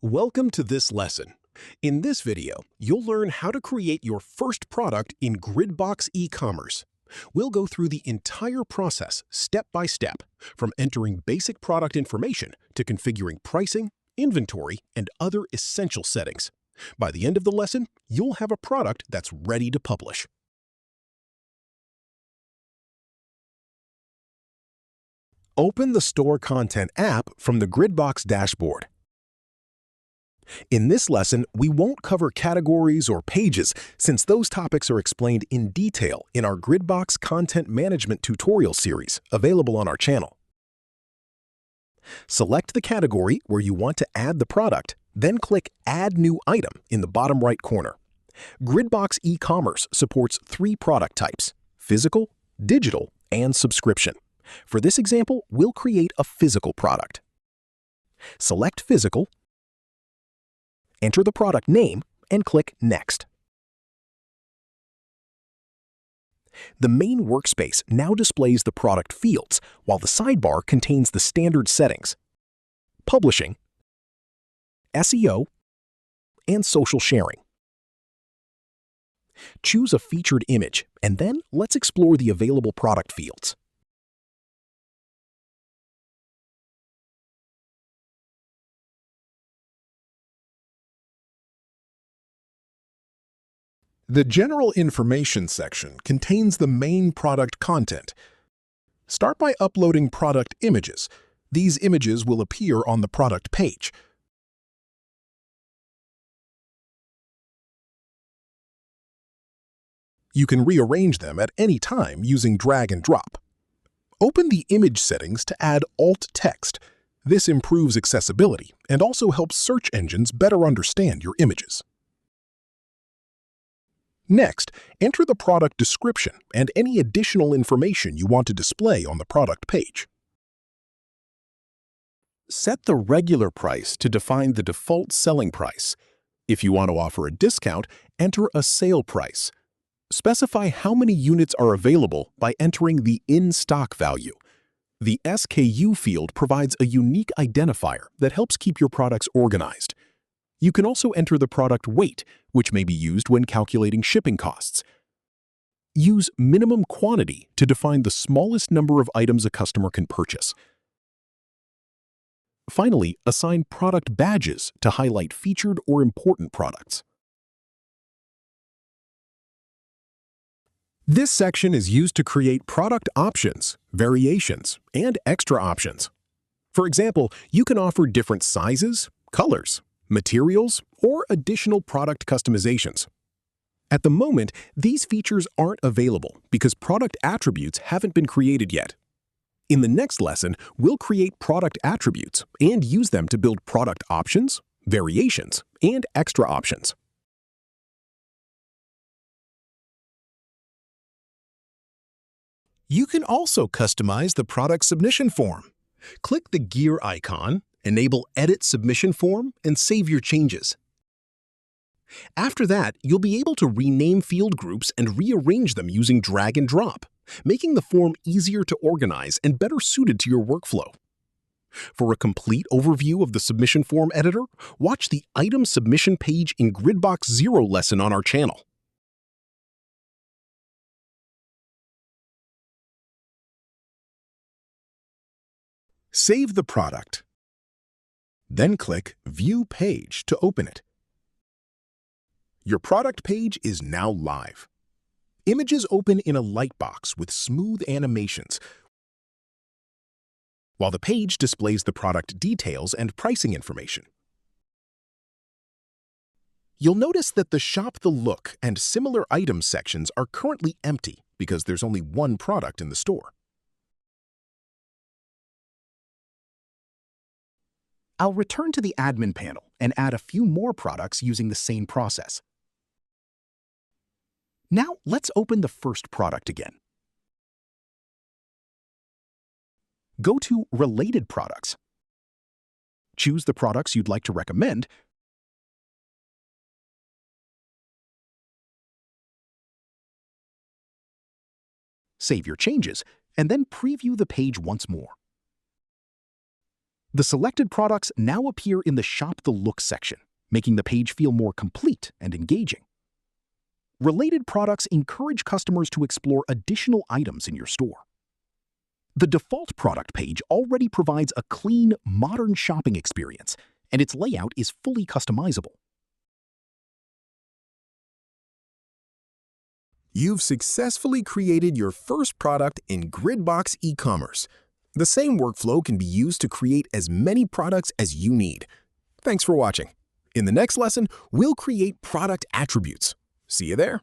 Welcome to this lesson. In this video, you'll learn how to create your first product in Gridbox eCommerce. We'll go through the entire process step by step, from entering basic product information to configuring pricing, inventory, and other essential settings. By the end of the lesson, you'll have a product that's ready to publish. Open the Store Content app from the Gridbox dashboard. In this lesson, we won't cover categories or pages since those topics are explained in detail in our Gridbox Content Management tutorial series available on our channel. Select the category where you want to add the product, then click Add New Item in the bottom right corner. Gridbox eCommerce supports 3 product types: physical, digital, and subscription. For this example, we'll create a physical product. Select Physical, enter the product name, and click Next. The main workspace now displays the product fields, while the sidebar contains the standard settings: publishing, SEO, and social sharing. Choose a featured image, and then let's explore the available product fields. The General Information section contains the main product content. Start by uploading product images. These images will appear on the product page. You can rearrange them at any time using drag and drop. Open the image settings to add alt text. This improves accessibility and also helps search engines better understand your images. Next, enter the product description and any additional information you want to display on the product page. Set the regular price to define the default selling price. If you want to offer a discount, enter a sale price. Specify how many units are available by entering the in-stock value. The SKU field provides a unique identifier that helps keep your products organized. You can also enter the product weight, which may be used when calculating shipping costs. Use minimum quantity to define the smallest number of items a customer can purchase. Finally, assign product badges to highlight featured or important products. This section is used to create product options, variations, and extra options. For example, you can offer different sizes, colors, materials, or additional product customizations. At the moment, these features aren't available because product attributes haven't been created yet. In the next lesson, we'll create product attributes and use them to build product options, variations, and extra options. You can also customize the product submission form. Click the gear icon, enable Edit Submission Form, and save your changes. After that, you'll be able to rename field groups and rearrange them using drag and drop, making the form easier to organize and better suited to your workflow. For a complete overview of the submission form editor, watch the Item Submission page in Gridbox 0 lesson on our channel. Save the product. Then click View Page to open it. Your product page is now live. Images open in a lightbox with smooth animations, while the page displays the product details and pricing information. You'll notice that the Shop the Look and Similar Items sections are currently empty because there's only one product in the store. I'll return to the admin panel and add a few more products using the same process. Now let's open the first product again. Go to Related Products. Choose the products you'd like to recommend. Save your changes, and then preview the page once more. The selected products now appear in the Shop the Look section, making the page feel more complete and engaging. Related products encourage customers to explore additional items in your store. The default product page already provides a clean, modern shopping experience, and its layout is fully customizable. You've successfully created your first product in Gridbox eCommerce. The same workflow can be used to create as many products as you need. Thanks for watching. In the next lesson, we'll create product attributes. See you there.